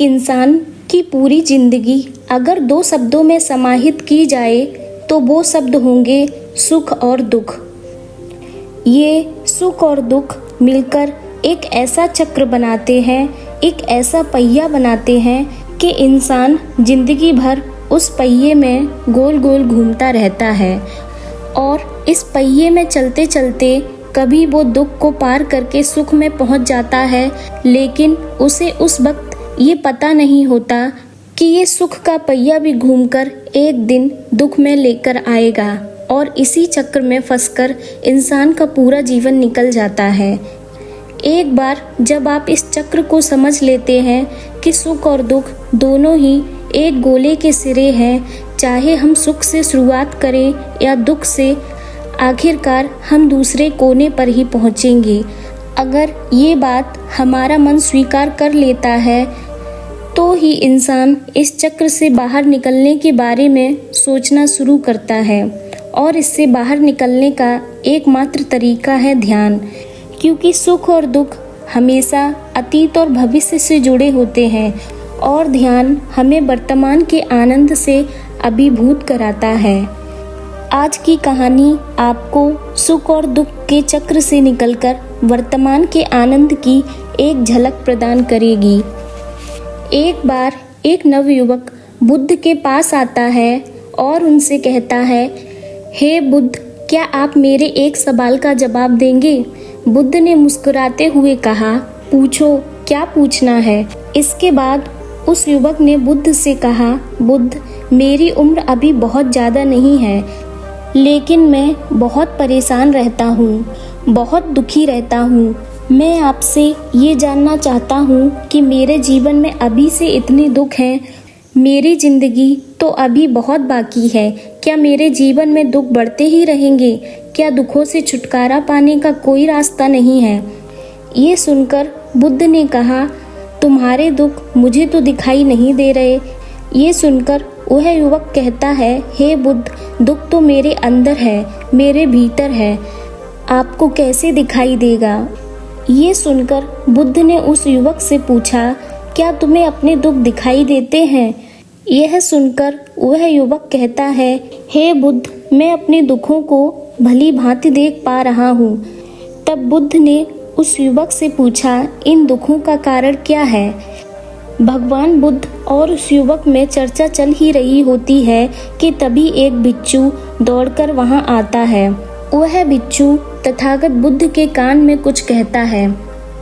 एक इंसान की पूरी जिंदगी अगर 2 शब्दों में समाहित की जाए तो वो शब्द होंगे सुख और दुख। ये सुख और दुख मिलकर एक ऐसा चक्र बनाते हैं, एक ऐसा पहिया बनाते हैं कि इंसान जिंदगी भर उस पहिए में गोल गोल घूमता रहता है और इस पहिए में चलते चलते कभी वो दुख को पार करके सुख में पहुंच जाता है, लेकिन उसे उस वक्त ये पता नहीं होता कि ये सुख का पहिया भी घूमकर एक दिन दुख में लेकर आएगा और इसी चक्र में फंसकर इंसान का पूरा जीवन निकल जाता है। एक बार जब आप इस चक्र को समझ लेते हैं कि सुख और दुख दोनों ही एक गोले के सिरे हैं, चाहे हम सुख से शुरुआत करें या दुख से, आखिरकार हम दूसरे कोने पर ही पहुंचेंगे। अगर ये बात हमारा मन स्वीकार कर लेता है तो ही इंसान इस चक्र से बाहर निकलने के बारे में सोचना शुरू करता है और इससे बाहर निकलने का एकमात्र तरीका है ध्यान, क्योंकि सुख और दुख हमेशा अतीत और भविष्य से जुड़े होते हैं और ध्यान हमें वर्तमान के आनंद से अभिभूत कराता है। आज की कहानी आपको सुख और दुख के चक्र से निकलकर वर्तमान के आनंद की एक झलक प्रदान करेगी। एक बार एक नवयुवक बुद्ध के पास आता है और उनसे कहता है, हे बुद्ध, क्या आप मेरे एक सवाल का जवाब देंगे? बुद्ध ने मुस्कुराते हुए कहा, पूछो, क्या पूछना है? इसके बाद उस युवक ने बुद्ध से कहा, बुद्ध, मेरी उम्र अभी बहुत ज़्यादा नहीं है, लेकिन मैं बहुत परेशान रहता हूँ, बहुत दुखी रहता हूँ। मैं आपसे ये जानना चाहता हूँ कि मेरे जीवन में अभी से इतने दुख हैं, मेरी ज़िंदगी तो अभी बहुत बाकी है। क्या मेरे जीवन में दुख बढ़ते ही रहेंगे? क्या दुखों से छुटकारा पाने का कोई रास्ता नहीं है? ये सुनकर बुद्ध ने कहा, तुम्हारे दुख मुझे तो दिखाई नहीं दे रहे। ये सुनकर वह युवक कहता है, हे बुद्ध, दुख तो मेरे अंदर है, मेरे भीतर है, आपको कैसे दिखाई देगा? ये सुनकर बुद्ध ने उस युवक से पूछा, क्या तुम्हें अपने दुख दिखाई देते हैं? यह सुनकर वह युवक कहता है, हे बुद्ध, मैं अपने दुखों को भली भांति देख पा रहा हूँ। तब बुद्ध ने उस युवक से पूछा, इन दुखों का कारण क्या है? भगवान बुद्ध और उस युवक में चर्चा चल ही रही होती है कि तभी एक बिच्छू दौड़कर वहां आता है। वह बिच्छू तथागत बुद्ध के कान में कुछ कहता है।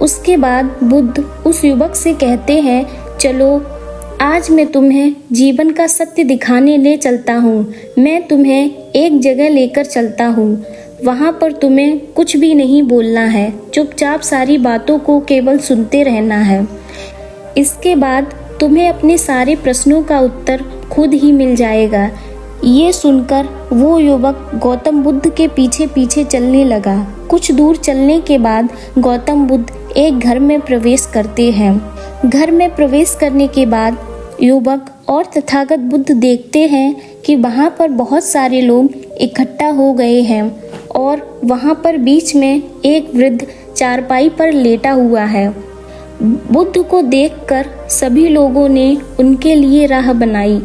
उसके बाद बुद्ध उस युवक से कहते हैं, चलो आज मैं तुम्हें जीवन का सत्य दिखाने ले चलता हूँ। मैं तुम्हें एक जगह लेकर चलता हूँ, वहाँ पर तुम्हें कुछ भी नहीं बोलना है, चुपचाप सारी बातों को केवल सुनते रहना है। इसके बाद तुम्हें अपने सारे प्रश्नों का उत्तर खुद ही मिल जाएगा। ये सुनकर वो युवक गौतम बुद्ध के पीछे पीछे चलने लगा। कुछ दूर चलने के बाद गौतम बुद्ध एक घर में प्रवेश करते हैं। घर में प्रवेश करने के बाद युवक और तथागत बुद्ध देखते हैं कि वहाँ पर बहुत सारे लोग इकट्ठा हो गए हैं और वहाँ पर बीच में एक वृद्ध चारपाई पर लेटा हुआ है। बुद्ध को देखकर सभी लोगों ने उनके लिए राह बनाई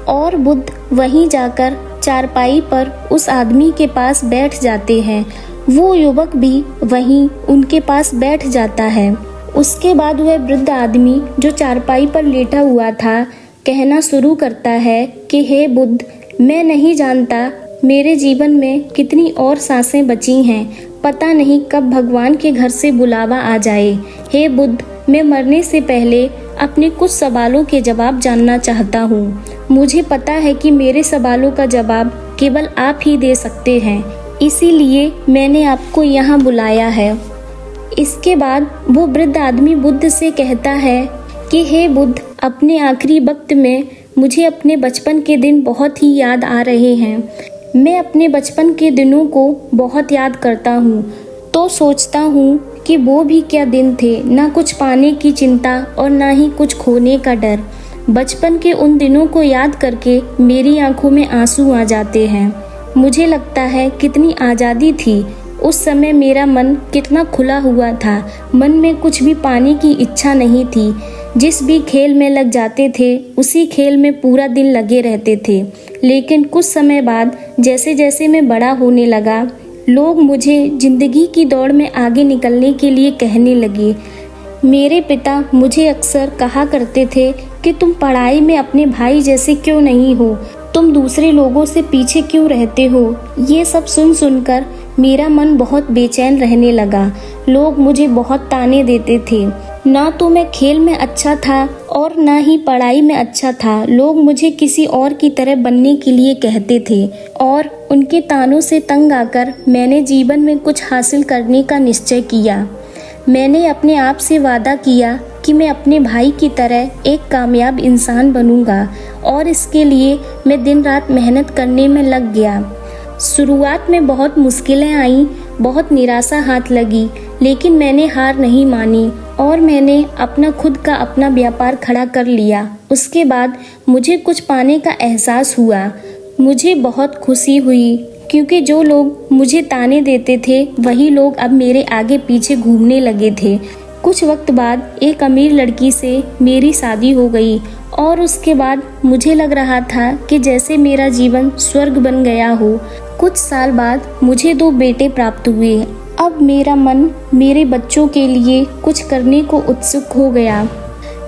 और बुद्ध वहीं जाकर चारपाई पर उस आदमी के पास बैठ जाते हैं। वो युवक भी वहीं उनके पास बैठ जाता है। उसके बाद वह वृद्ध आदमी जो चारपाई पर लेटा हुआ था कहना शुरू करता है कि हे बुद्ध, मैं नहीं जानता मेरे जीवन में कितनी और सांसें बची हैं, पता नहीं कब भगवान के घर से बुलावा आ जाए। हे बुद्ध, मैं मरने से पहले अपने कुछ सवालों के जवाब जानना चाहता हूँ। मुझे पता है कि मेरे सवालों का जवाब केवल आप ही दे सकते हैं, इसीलिए मैंने आपको यहाँ बुलाया है। इसके बाद वो वृद्ध आदमी बुद्ध से कहता है कि हे बुद्ध, अपने आखिरी वक्त में मुझे अपने बचपन के दिन बहुत ही याद आ रहे हैं। मैं अपने बचपन के दिनों को बहुत याद करता हूँ, तो सोचता हूँ कि वो भी क्या दिन थे, ना कुछ पाने की चिंता और ना ही कुछ खोने का डर। बचपन के उन दिनों को याद करके मेरी आंखों में आंसू आ जाते हैं। मुझे लगता है कितनी आज़ादी थी उस समय, मेरा मन कितना खुला हुआ था, मन में कुछ भी पाने की इच्छा नहीं थी। जिस भी खेल में लग जाते थे उसी खेल में पूरा दिन लगे रहते थे। लेकिन कुछ समय बाद जैसे जैसे मैं बड़ा होने लगा, लोग मुझे जिंदगी की दौड़ में आगे निकलने के लिए कहने लगे। मेरे पिता मुझे अक्सर कहा करते थे कि तुम पढ़ाई में अपने भाई जैसे क्यों नहीं हो, तुम दूसरे लोगों से पीछे क्यों रहते हो। ये सब सुन सुनकर मेरा मन बहुत बेचैन रहने लगा। लोग मुझे बहुत ताने देते थे। ना तो मैं खेल में अच्छा था और ना ही पढ़ाई में अच्छा था। लोग मुझे किसी और की तरह बनने के लिए कहते थे और उनके तानों से तंग आकर मैंने जीवन में कुछ हासिल करने का निश्चय किया। मैंने अपने आप से वादा किया कि मैं अपने भाई की तरह एक कामयाब इंसान बनूंगा और इसके लिए मैं दिन रात मेहनत करने में लग गया। शुरुआत में बहुत मुश्किलें आईं, बहुत निराशा हाथ लगी, लेकिन मैंने हार नहीं मानी और मैंने अपना खुद का अपना व्यापार खड़ा कर लिया। उसके बाद मुझे कुछ पाने का एहसास हुआ। मुझे बहुत खुशी हुई क्योंकि जो लोग मुझे ताने देते थे वही लोग अब मेरे आगे पीछे घूमने लगे थे। कुछ वक्त बाद एक अमीर लड़की से मेरी शादी हो गई और उसके बाद मुझे लग रहा था कि जैसे मेरा जीवन स्वर्ग बन गया हो। कुछ साल बाद मुझे 2 बेटे प्राप्त हुए। अब मेरा मन मेरे बच्चों के लिए कुछ करने को उत्सुक हो गया।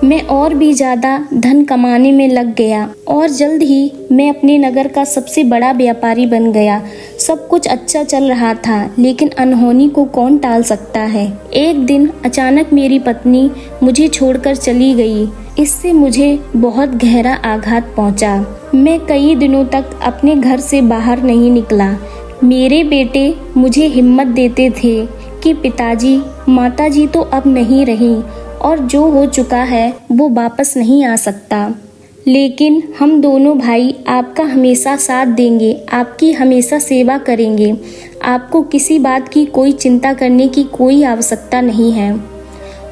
मैं और भी ज़्यादा धन कमाने में लग गया और जल्द ही मैं अपने नगर का सबसे बड़ा व्यापारी बन गया। सब कुछ अच्छा चल रहा था, लेकिन अनहोनी को कौन टाल सकता है। एक दिन अचानक मेरी पत्नी मुझे छोड़कर चली गई। इससे मुझे बहुत गहरा आघात पहुंचा। मैं कई दिनों तक अपने घर से बाहर नहीं निकला। मेरे बेटे मुझे हिम्मत देते थे कि पिताजी माताजी तो अब नहीं रहीं और जो हो चुका है वो वापस नहीं आ सकता, लेकिन हम दोनों भाई आपका हमेशा साथ देंगे, आपकी हमेशा सेवा करेंगे। आपको किसी बात की कोई चिंता करने की कोई आवश्यकता नहीं है।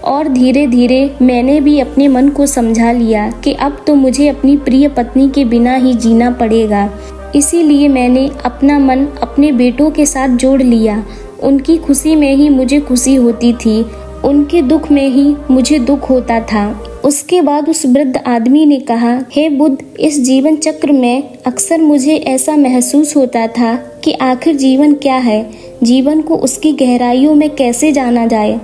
और धीरे धीरे मैंने भी अपने मन को समझा लिया कि अब तो मुझे अपनी प्रिय पत्नी के बिना ही जीना पड़ेगा। इसीलिए मैंने अपना मन अपने बेटों के साथ जोड़ लिया। उनकी खुशी में ही मुझे खुशी होती थी, उनके दुख में ही मुझे दुख होता था। उसके बाद उस वृद्ध आदमी ने कहा, हे बुद्ध, इस जीवन चक्र में अक्सर मुझे ऐसा महसूस होता था कि आखिर जीवन क्या है, जीवन को उसकी गहराइयों में कैसे जाना जाए।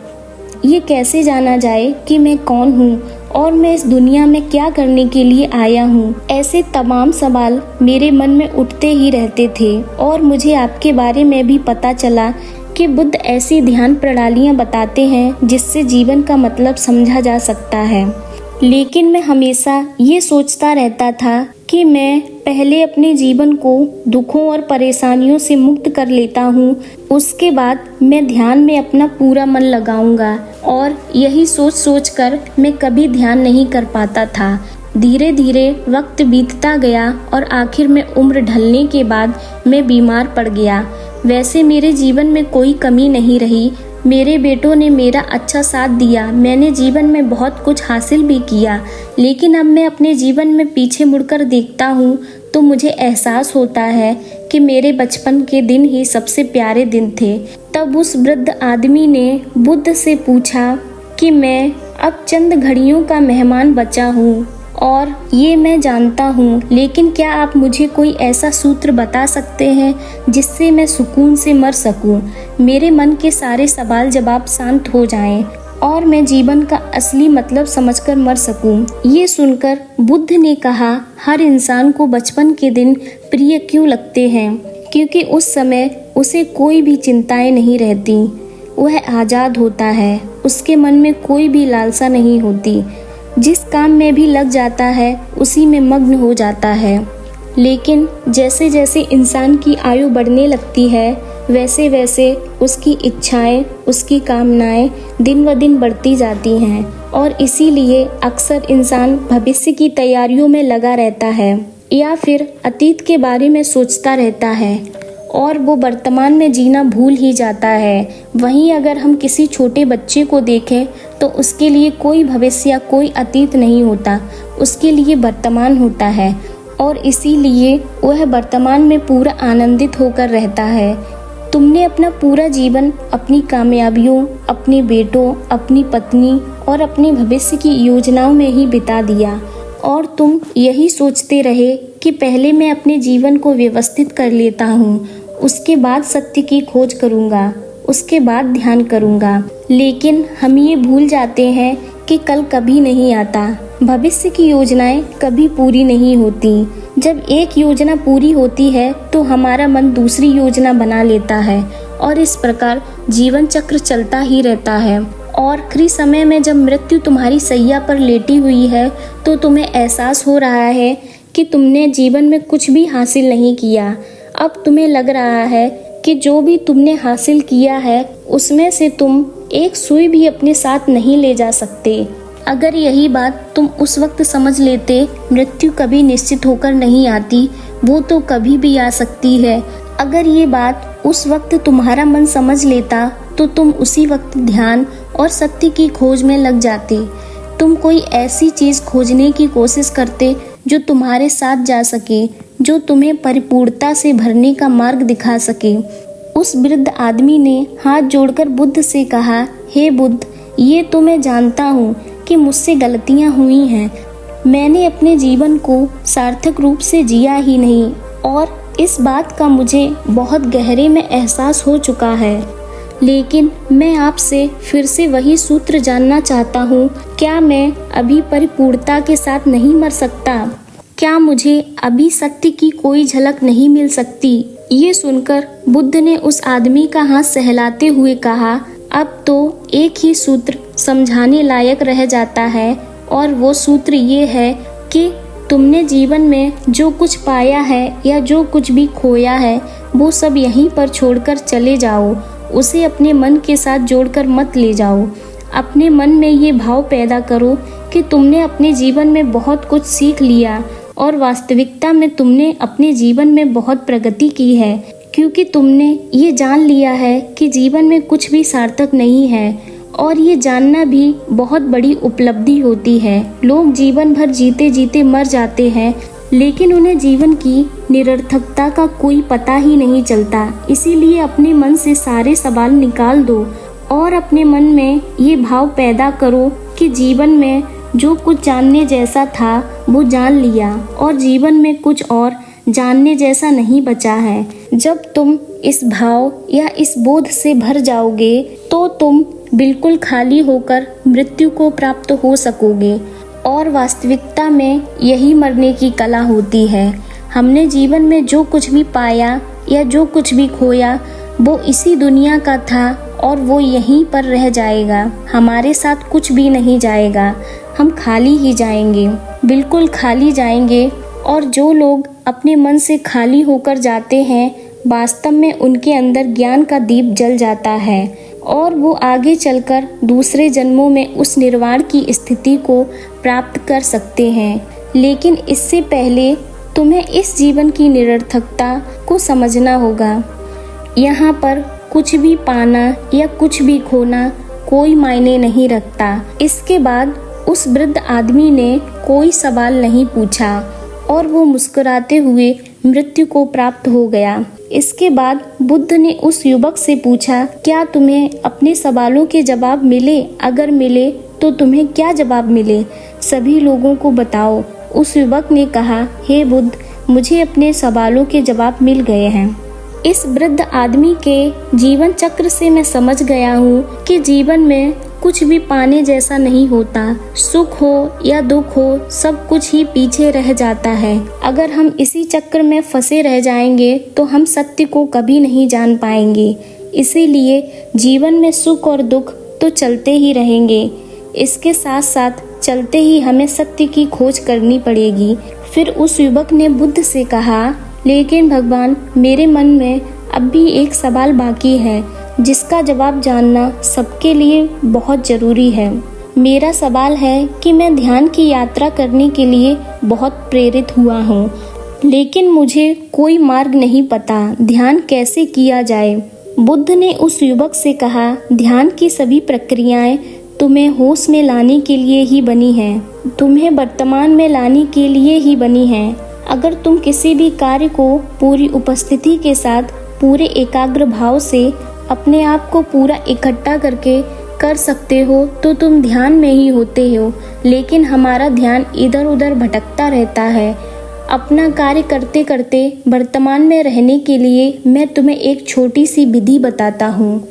ये कैसे जाना जाए कि मैं कौन हूँ और मैं इस दुनिया में क्या करने के लिए आया हूँ। ऐसे तमाम सवाल मेरे मन में उठते ही रहते थे। और मुझे आपके बारे में भी पता चला कि बुद्ध ऐसी ध्यान प्रणालियाँ बताते हैं जिससे जीवन का मतलब समझा जा सकता है। लेकिन मैं हमेशा ये सोचता रहता था कि मैं पहले अपने जीवन को दुखों और परेशानियों से मुक्त कर लेता हूँ, उसके बाद मैं ध्यान में अपना पूरा मन लगाऊंगा। और यही सोच सोच कर मैं कभी ध्यान नहीं कर पाता था। धीरे धीरे वक्त बीतता गया और आखिर में उम्र ढलने के बाद मैं बीमार पड़ गया। वैसे मेरे जीवन में कोई कमी नहीं रही। मेरे बेटों ने मेरा अच्छा साथ दिया। मैंने जीवन में बहुत कुछ हासिल भी किया, लेकिन अब मैं अपने जीवन में पीछे मुड़कर देखता हूँ तो मुझे एहसास होता है कि मेरे बचपन के दिन ही सबसे प्यारे दिन थे। तब उस वृद्ध आदमी ने बुद्ध से पूछा कि मैं अब चंद घड़ियों का मेहमान बचा हूँ और ये मैं जानता हूँ, लेकिन क्या आप मुझे कोई ऐसा सूत्र बता सकते हैं जिससे मैं सुकून से मर सकूँ, मेरे मन के सारे सवाल जवाब शांत हो जाएं और मैं जीवन का असली मतलब समझकर मर सकूं। ये सुनकर बुद्ध ने कहा, हर इंसान को बचपन के दिन प्रिय क्यों लगते हैं? क्योंकि उस समय उसे कोई भी चिंताएं नहीं रहती, वह आज़ाद होता है, उसके मन में कोई भी लालसा नहीं होती, जिस काम में भी लग जाता है उसी में मग्न हो जाता है। लेकिन जैसे जैसे इंसान की आयु बढ़ने लगती है वैसे वैसे उसकी इच्छाएं, उसकी कामनाएं दिन ब दिन बढ़ती जाती हैं और इसीलिए अक्सर इंसान भविष्य की तैयारियों में लगा रहता है या फिर अतीत के बारे में सोचता रहता है और वो वर्तमान में जीना भूल ही जाता है। वहीं अगर हम किसी छोटे बच्चे को देखें तो उसके लिए कोई भविष्य या कोई अतीत नहीं होता, उसके लिए वर्तमान होता है और इसीलिए वह वर्तमान में पूरा आनंदित होकर रहता है। तुमने अपना पूरा जीवन अपनी कामयाबियों, अपने बेटों, अपनी पत्नी और अपने भविष्य की योजनाओं में ही बिता दिया और तुम यही सोचते रहे कि पहले मैं अपने जीवन को व्यवस्थित कर लेता हूँ, उसके बाद सत्य की खोज करूँगा, उसके बाद ध्यान करूँगा। लेकिन हम ये भूल जाते हैं कि कल कभी नहीं आता। भविष्य की योजनाएं कभी पूरी नहीं होती। जब एक योजना पूरी होती है तो हमारा मन दूसरी योजना बना लेता है और इस प्रकार जीवन चक्र चलता ही रहता है। और आखिरी समय में जब मृत्यु तुम्हारी सैया पर लेटी हुई है तो तुम्हें एहसास हो रहा है कि तुमने जीवन में कुछ भी हासिल नहीं किया। अब तुम्हें लग रहा है कि जो भी तुमने हासिल किया है उसमें से तुम एक सुई भी अपने साथ नहीं ले जा सकते। अगर यही बात तुम उस वक्त समझ लेते, मृत्यु कभी निश्चित होकर नहीं आती, वो तो कभी भी आ सकती है। अगर ये बात उस वक्त तुम्हारा मन समझ लेता तो तुम उसी वक्त ध्यान और सत्य की खोज में लग जाते। तुम कोई ऐसी चीज खोजने की कोशिश करते जो तुम्हारे साथ जा सके, जो तुम्हें परिपूर्णता से भरने का मार्ग दिखा सके। उस वृद्ध आदमी ने हाथ जोड़कर बुद्ध से कहा, हे बुद्ध, ये तो मैं जानता हूँ कि मुझसे गलतियाँ हुई हैं। मैंने अपने जीवन को सार्थक रूप से जिया ही नहीं और इस बात का मुझे बहुत गहरे में एहसास हो चुका है। लेकिन मैं आपसे फिर से वही सूत्र जानना चाहता हूँ, क्या मैं अभी परिपूर्णता के साथ नहीं मर सकता? क्या मुझे अभी सत्य की कोई झलक नहीं मिल सकती? ये सुनकर बुद्ध ने उस आदमी का हाथ सहलाते हुए कहा, अब तो एक ही सूत्र समझाने लायक रह जाता है और वो सूत्र ये है कि तुमने जीवन में जो कुछ पाया है या जो कुछ भी खोया है वो सब यहीं पर छोड़कर चले जाओ। उसे अपने मन के साथ जोड़कर मत ले जाओ। अपने मन में ये भाव पैदा करो कि तुमने अपने जीवन में बहुत कुछ सीख लिया और वास्तविकता में तुमने अपने जीवन में बहुत प्रगति की है, क्योंकि तुमने ये जान लिया है कि जीवन में कुछ भी सार्थक नहीं है और ये जानना भी बहुत बड़ी उपलब्धि होती है। लोग जीवन भर जीते जीते मर जाते हैं, लेकिन उन्हें जीवन की निरर्थकता का कोई पता ही नहीं चलता। इसीलिए अपने मन से सारे सवाल निकाल दो और अपने मन में ये भाव पैदा करो कि जीवन में जो कुछ जानने जैसा था वो जान लिया और जीवन में कुछ और जानने जैसा नहीं बचा है। जब तुम इस भाव या इस बोध से भर जाओगे तो तुम बिल्कुल खाली होकर मृत्यु को प्राप्त हो सकोगे। और वास्तविकता में यही मरने की कला होती है। हमने जीवन में जो कुछ भी पाया या जो कुछ भी खोया वो इसी दुनिया का था और वो यहीं पर रह जाएगा। हमारे साथ कुछ भी नहीं जाएगा, हम खाली ही जाएंगे, बिल्कुल खाली जाएंगे। और जो लोग अपने मन से खाली होकर जाते हैं, वास्तव में उनके अंदर ज्ञान का दीप जल जाता है और वो आगे चलकर दूसरे जन्मों में उस निर्वाण की स्थिति को प्राप्त कर सकते हैं। लेकिन इससे पहले तुम्हें इस जीवन की निरर्थकता को समझना होगा। यहाँ पर कुछ भी पाना या कुछ भी खोना कोई मायने नहीं रखता। इसके बाद उस वृद्ध आदमी ने कोई सवाल नहीं पूछा और वो मुस्कुराते हुए मृत्यु को प्राप्त हो गया। इसके बाद बुद्ध ने उस युवक से पूछा, क्या तुम्हें अपने सवालों के जवाब मिले? अगर मिले तो तुम्हें क्या जवाब मिले? सभी लोगों को बताओ। उस युवक ने कहा, हे बुद्ध, मुझे अपने सवालों के जवाब मिल गए हैं। इस वृद्ध आदमी के जीवन चक्र से मैं समझ गया हूँ कि जीवन में कुछ भी पाने जैसा नहीं होता। सुख हो या दुख हो, सब कुछ ही पीछे रह जाता है। अगर हम इसी चक्र में फंसे रह जाएंगे तो हम सत्य को कभी नहीं जान पाएंगे। इसीलिए जीवन में सुख और दुख तो चलते ही रहेंगे, इसके साथ साथ चलते ही हमें सत्य की खोज करनी पड़ेगी। फिर उस युवक ने बुद्ध से कहा, लेकिन भगवान, मेरे मन में अब भी एक सवाल बाकी है जिसका जवाब जानना सबके लिए बहुत जरूरी है। मेरा सवाल है कि मैं ध्यान की यात्रा करने के लिए बहुत प्रेरित हुआ हूँ, लेकिन मुझे कोई मार्ग नहीं पता। ध्यान कैसे किया जाए? बुद्ध ने उस युवक से कहा, ध्यान की सभी प्रक्रियाएं तुम्हें होश में लाने के लिए ही बनी हैं, तुम्हें वर्तमान में लाने के लिए ही बनी हैं। अगर तुम किसी भी कार्य को पूरी उपस्थिति के साथ पूरे एकाग्र भाव से अपने आप को पूरा इकट्ठा करके कर सकते हो तो तुम ध्यान में ही होते हो, लेकिन हमारा ध्यान इधर उधर भटकता रहता है। अपना कार्य करते करते वर्तमान में रहने के लिए मैं तुम्हें एक छोटी सी विधि बताता हूँ,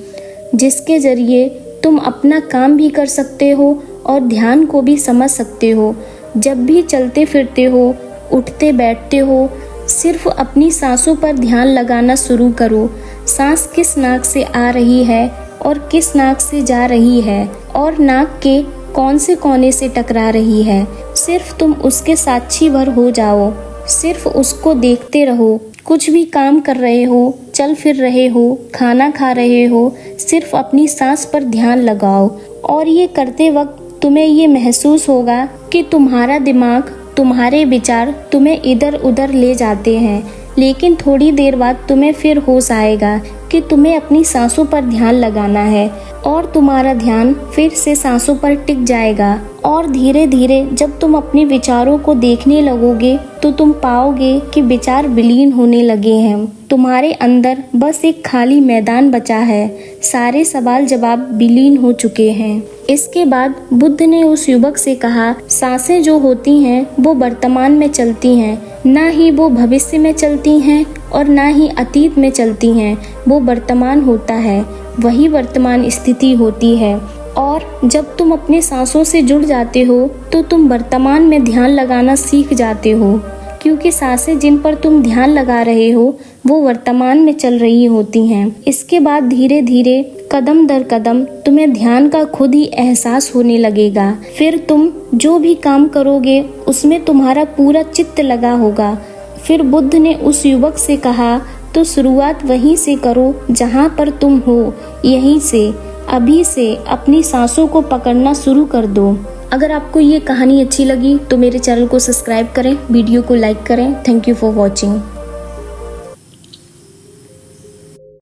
जिसके जरिए तुम अपना काम भी कर सकते हो और ध्यान को भी समझ सकते हो। जब भी चलते फिरते हो, उठते बैठते हो, सिर्फ अपनी सांसों पर ध्यान लगाना शुरू करो। सांस किस नाक से आ रही है और किस नाक से जा रही है और नाक के कौन से कोने से टकरा रही है, सिर्फ तुम उसके साक्षी भर हो जाओ। सिर्फ उसको देखते रहो। कुछ भी काम कर रहे हो, चल फिर रहे हो, खाना खा रहे हो, सिर्फ अपनी सांस पर ध्यान लगाओ। और ये करते वक्त तुम्हें ये महसूस होगा कि तुम्हारा दिमाग, तुम्हारे विचार तुम्हें इधर उधर ले जाते हैं, लेकिन थोड़ी देर बाद तुम्हें फिर होश आएगा कि तुम्हें अपनी सांसों पर ध्यान लगाना है और तुम्हारा ध्यान फिर से सांसों पर टिक जाएगा। और धीरे धीरे जब तुम अपने विचारों को देखने लगोगे तो तुम पाओगे कि विचार विलीन होने लगे हैं। तुम्हारे अंदर बस एक खाली मैदान बचा है। सारे सवाल जवाब विलीन हो चुके हैं। इसके बाद बुद्ध ने उस युवक से कहा, सांसें जो होती हैं वो वर्तमान में चलती हैं, ना ही वो भविष्य में चलती हैं और ना ही अतीत में चलती हैं। वो वर्तमान होता है, वही वर्तमान स्थिति होती है। और जब तुम अपने सांसों से जुड़ जाते हो तो तुम वर्तमान में ध्यान लगाना सीख जाते हो, क्योंकि सांसें जिन पर तुम ध्यान लगा रहे हो वो वर्तमान में चल रही होती हैं। इसके बाद धीरे धीरे कदम दर कदम तुम्हें ध्यान का खुद ही एहसास होने लगेगा। फिर तुम जो भी काम करोगे उसमें तुम्हारा पूरा चित्त लगा होगा। फिर बुद्ध ने उस युवक से कहा, तो शुरुआत वहीं से करो जहाँ पर तुम हो। यहीं से, अभी से अपनी सांसों को पकड़ना शुरू कर दो। अगर आपको ये कहानी अच्छी लगी तो मेरे चैनल को सब्सक्राइब करें, वीडियो को लाइक करें। Thank you for watching.